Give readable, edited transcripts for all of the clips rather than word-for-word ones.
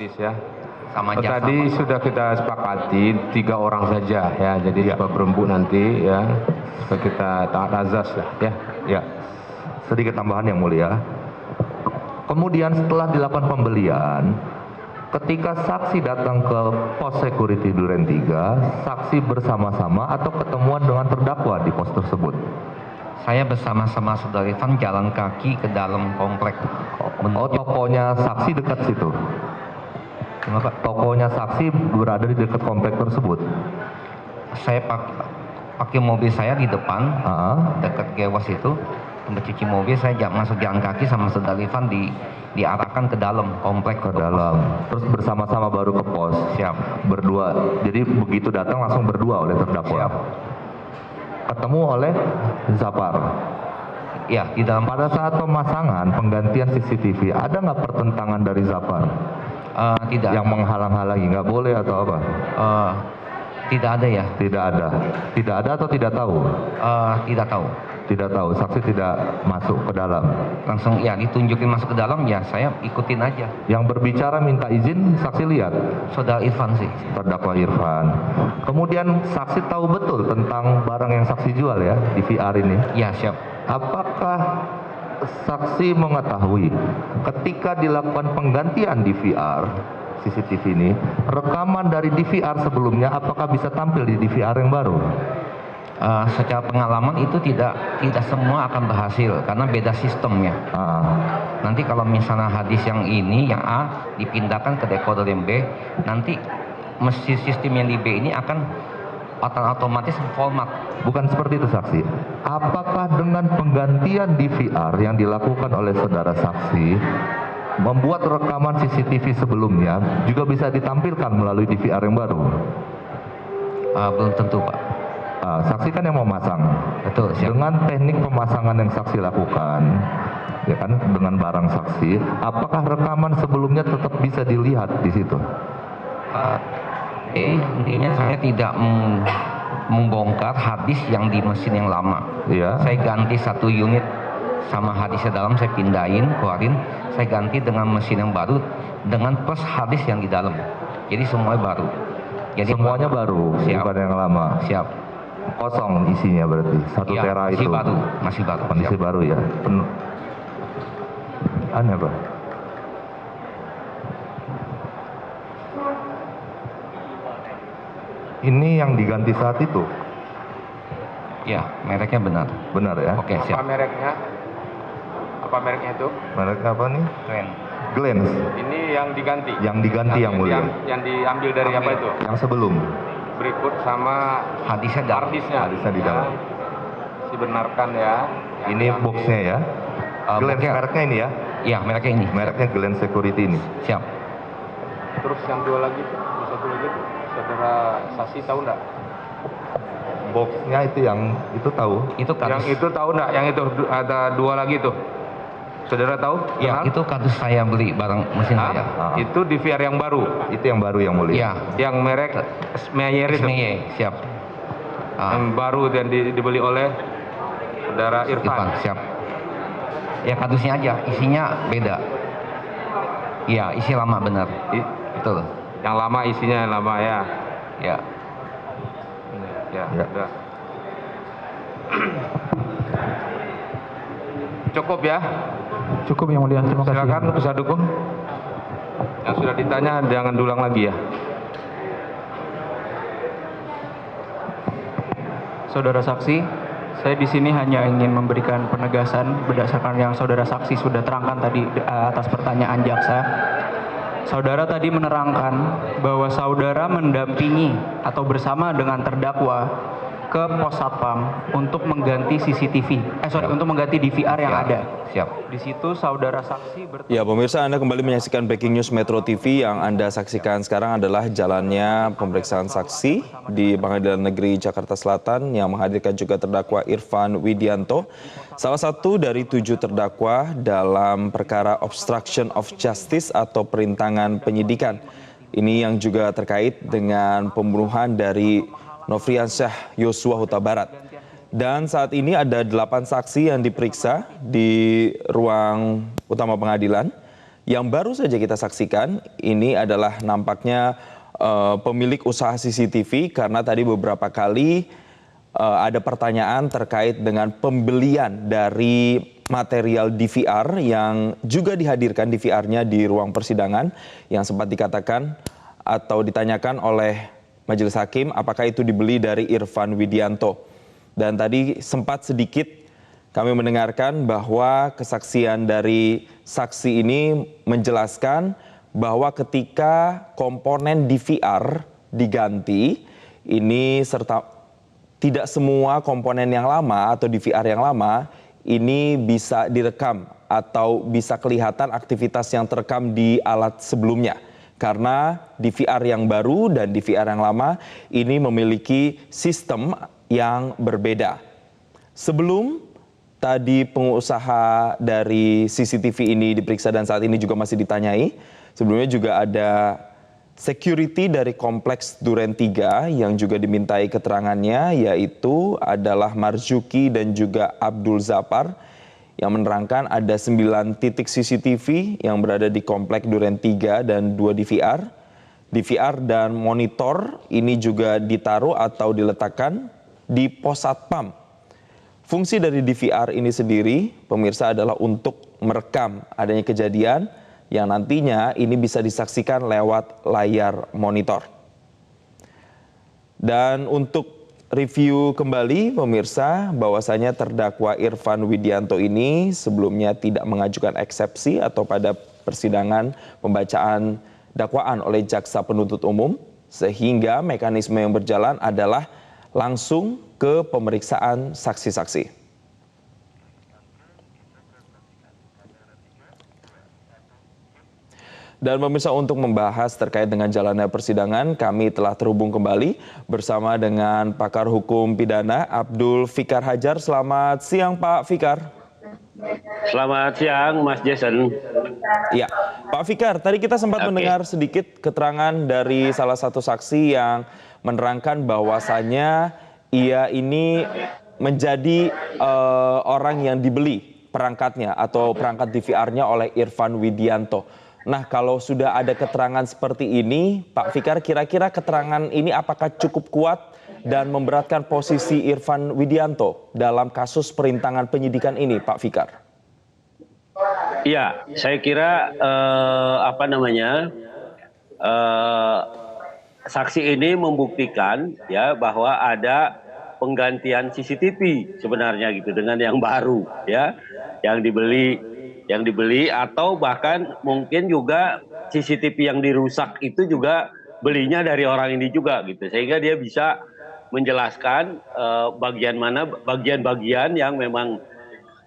Hadis ya. Sama jaksa. Tadi sudah kita sepakati 3 orang saja ya, jadi supaya berembuk nanti ya, supaya kita taat azas lah ya. Ya, sedikit tambahan yang mulia. Kemudian setelah dilakukan pembelian, ketika saksi datang ke pos security Duren 3, saksi bersama-sama atau ketemuan dengan terdakwa di pos tersebut? Saya bersama-sama Saudara Irfan jalan kaki ke dalam komplek. Oh, tokonya saksi dekat situ? Kenapa? Tokonya saksi berada di dekat komplek tersebut? Saya pakai mobil saya di depan, dekat gewas itu, tempat cuci mobil. Saya masuk jalan kaki sama Saudara Irfan diarahkan ke dalam komplek. Ke dalam. Terus bersama-sama baru ke pos? Siap. Berdua. Jadi begitu datang langsung berdua oleh terdakwa? Siap. Ketemu oleh Zapar? Ya, di dalam. Pada saat pemasangan penggantian CCTV, ada nggak pertentangan dari Zapar? Tidak. Yang menghalang-halangi, nggak boleh atau apa? Tidak ada ya. Tidak ada. Tidak ada atau tidak tahu? Tidak tahu. Tidak tahu. Saksi tidak masuk ke dalam. Langsung ya ditunjukin masuk ke dalam, ya saya ikutin aja. Yang berbicara minta izin saksi lihat? Saudara Irfan sih. Terdakwa Irfan. Kemudian saksi tahu betul tentang barang yang saksi jual ya di VR ini? Ya, siap. Apakah saksi mengetahui ketika dilakukan penggantian DVR CCTV ini, rekaman dari DVR sebelumnya apakah bisa tampil di DVR yang baru? Secara pengalaman itu tidak semua akan berhasil karena beda sistemnya. Nanti kalau misalnya hadis yang ini, yang A dipindahkan ke decoder yang B, nanti mesin sistem yang di B ini akan otomatis format. Bukan seperti itu saksi. Apakah dengan penggantian DVR yang dilakukan oleh saudara saksi membuat rekaman CCTV sebelumnya juga bisa ditampilkan melalui DVR yang baru? Belum tentu, Pak. Saksi kan yang memasang. Betul, siap. Dengan teknik pemasangan yang saksi lakukan, ya kan, dengan barang saksi, apakah rekaman sebelumnya tetap bisa dilihat di situ? Intinya saya tidak membongkar hadis yang di mesin yang lama. Ya. Saya ganti 1 unit sama hadisnya dalam, saya pindahin, keluarin, saya ganti dengan mesin yang baru dengan plus hadis yang di dalam. Jadi semuanya baru. Jadi semuanya baru, siap. Bukan yang lama. Siap. Kosong isinya berarti 1 ya, tera itu. Masih baru. Kondisi baru ya. Penuh. Aneh, Pak. Ini yang diganti saat itu? Ya, mereknya benar. Benar ya? Oke, siap. Apa mereknya? Apa mereknya itu? Mereknya apa nih? Glens. Ini yang diganti. Yang diganti yang mulia. Yang diambil dari apa itu? Yang sebelum. Berikut sama Hadisnya dalam. Hadisnya di dalam. Dibenarkan ya. Ini boxnya ya. Glens mereknya ini ya? Iya, mereknya ini. Mereknya Glens Security ini. Siap. Terus yang 2 lagi, satu lagi, saudara saksi tahu enggak? Boxnya itu yang itu tahu? Itu kardus. Yang itu tahu enggak? Yang itu ada 2 lagi tuh. Saudara tahu? Ya, itu kardus saya beli barang mesin saya. Itu DVR yang baru. Itu yang baru yang mulia. Iya. Yang merek Smeyer itu. Siap. Yang baru dan dibeli oleh saudara Irfan. Siap. Ya, kardusnya aja, isinya beda. Iya, isi lama benar. Betul. Yang lama isinya yang lama ya. Ya. Ya. Udah. Cukup ya. Cukup yang mulia, terima kasih. Silakan penasihat hukum. Yang sudah ditanya jangan diulang lagi ya. Saudara saksi, saya di sini hanya ingin memberikan penegasan berdasarkan yang saudara saksi sudah terangkan tadi atas pertanyaan jaksa. Saudara tadi menerangkan bahwa saudara mendampingi atau bersama dengan terdakwa ke pos satpam untuk mengganti CCTV, untuk mengganti DVR yang ada. Siap. Di situ saudara saksi Ya, pemirsa, Anda kembali menyaksikan Breaking News Metro TV. Yang Anda saksikan sekarang adalah jalannya pemeriksaan saksi di Pengadilan Negeri Jakarta Selatan yang menghadirkan juga terdakwa Irfan Widianto, salah satu dari 7 terdakwa dalam perkara obstruction of justice atau perintangan penyidikan. Ini yang juga terkait dengan pembunuhan dari Nofriansyah Yosua Huta Barat. Dan saat ini ada 8 saksi yang diperiksa di ruang utama pengadilan. Yang baru saja kita saksikan ini adalah nampaknya pemilik usaha CCTV karena tadi beberapa kali ada pertanyaan terkait dengan pembelian dari material DVR yang juga dihadirkan DVR-nya di ruang persidangan yang sempat dikatakan atau ditanyakan oleh Majelis Hakim apakah itu dibeli dari Irfan Widianto. Dan tadi sempat sedikit kami mendengarkan bahwa kesaksian dari saksi ini menjelaskan bahwa ketika komponen DVR diganti, ini serta tidak semua komponen yang lama atau DVR yang lama ini bisa direkam atau bisa kelihatan aktivitas yang terekam di alat sebelumnya. Karena DVR yang baru dan DVR yang lama ini memiliki sistem yang berbeda. Sebelum tadi pengusaha dari CCTV ini diperiksa dan saat ini juga masih ditanyai, sebelumnya juga ada security dari Kompleks Duren 3 yang juga dimintai keterangannya, yaitu adalah Marzuki dan juga Abdul Zapar yang menerangkan ada 9 titik CCTV yang berada di Kompleks Duren 3 dan 2 DVR. DVR dan monitor ini juga ditaruh atau diletakkan di pos satpam. Fungsi dari DVR ini sendiri, pemirsa, adalah untuk merekam adanya kejadian yang nantinya ini bisa disaksikan lewat layar monitor. Dan untuk review kembali pemirsa, bahwasanya terdakwa Irfan Widianto ini sebelumnya tidak mengajukan eksepsi atau pada persidangan pembacaan dakwaan oleh jaksa penuntut umum, sehingga mekanisme yang berjalan adalah langsung ke pemeriksaan saksi-saksi. Dan pemirsa, untuk membahas terkait dengan jalannya persidangan, kami telah terhubung kembali bersama dengan pakar hukum pidana Abdul Fikar Hajar. Selamat siang Pak Fikar. Selamat siang Mas Jason. Ya, Pak Fikar, tadi kita sempat mendengar sedikit keterangan dari salah satu saksi yang menerangkan bahwasannya ia ini menjadi orang yang dibeli perangkatnya atau perangkat DVR-nya oleh Irfan Widianto. Nah, kalau sudah ada keterangan seperti ini, Pak Fikar, kira-kira keterangan ini apakah cukup kuat dan memberatkan posisi Irfan Widianto dalam kasus perintangan penyidikan ini, Pak Fikar? Iya, saya kira saksi ini membuktikan ya bahwa ada penggantian CCTV sebenarnya gitu dengan yang baru ya, yang dibeli atau bahkan mungkin juga CCTV yang dirusak itu juga belinya dari orang ini juga gitu, sehingga dia bisa menjelaskan bagian-bagian yang memang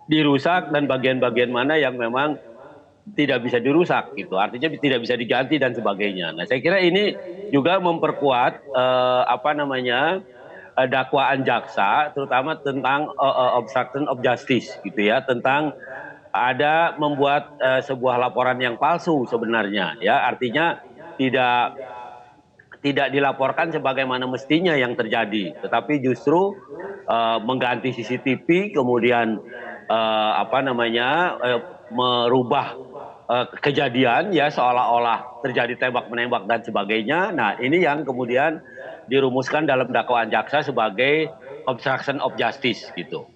dirusak dan bagian-bagian mana yang memang tidak bisa dirusak gitu, artinya tidak bisa diganti dan sebagainya. Nah, saya kira ini juga memperkuat dakwaan jaksa terutama tentang obstruction of justice gitu ya, tentang ada membuat sebuah laporan yang palsu sebenarnya ya, artinya tidak dilaporkan sebagaimana mestinya yang terjadi, tetapi justru mengganti CCTV kemudian merubah kejadian ya seolah-olah terjadi tembak menembak dan sebagainya. Nah, ini yang kemudian dirumuskan dalam dakwaan jaksa sebagai obstruction of justice gitu.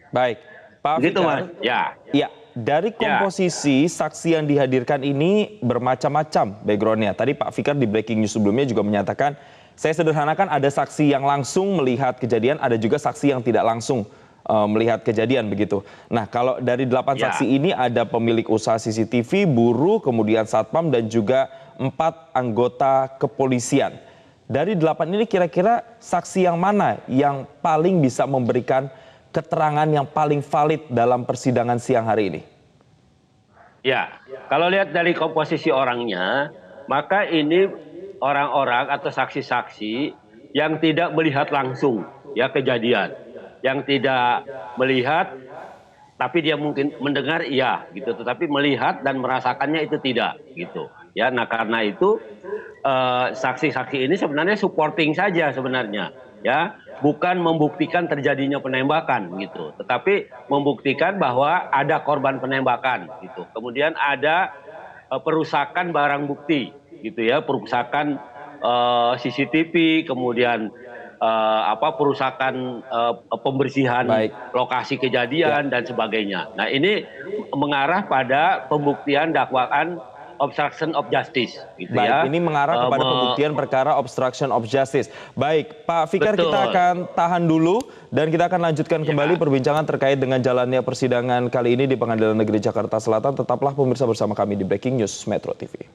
Baik, Pak Gitu, Fikar. Mas. Ya. Ya, dari komposisi saksi yang dihadirkan ini bermacam-macam backgroundnya. Tadi Pak Fikar di breaking news sebelumnya juga menyatakan, saya sederhanakan ada saksi yang langsung melihat kejadian, ada juga saksi yang tidak langsung melihat kejadian begitu. Nah, kalau dari 8 saksi ini ada pemilik usaha CCTV, buruh, kemudian satpam dan juga 4 anggota kepolisian. Dari 8 ini kira-kira saksi yang mana yang paling bisa memberikan keterangan yang paling valid dalam persidangan siang hari ini? Ya, kalau lihat dari komposisi orangnya, maka ini orang-orang atau saksi-saksi yang tidak melihat langsung ya kejadian, yang tidak melihat tapi dia mungkin mendengar iya gitu, tetapi melihat dan merasakannya itu tidak gitu ya. Nah, karena itu saksi-saksi ini sebenarnya supporting saja sebenarnya ya, bukan membuktikan terjadinya penembakan gitu, tetapi membuktikan bahwa ada korban penembakan gitu. Kemudian ada perusakan barang bukti gitu ya, perusakan CCTV, kemudian perusakan pembersihan lokasi kejadian dan sebagainya. Nah, ini mengarah pada pembuktian dakwaan obstruction of justice gitu ya. Baik, ini mengarah kepada pembuktian perkara obstruction of justice. Baik, Pak Fikar, kita akan tahan dulu dan kita akan lanjutkan kembali perbincangan terkait dengan jalannya persidangan kali ini di Pengadilan Negeri Jakarta Selatan. Tetaplah pemirsa bersama kami di Breaking News Metro TV.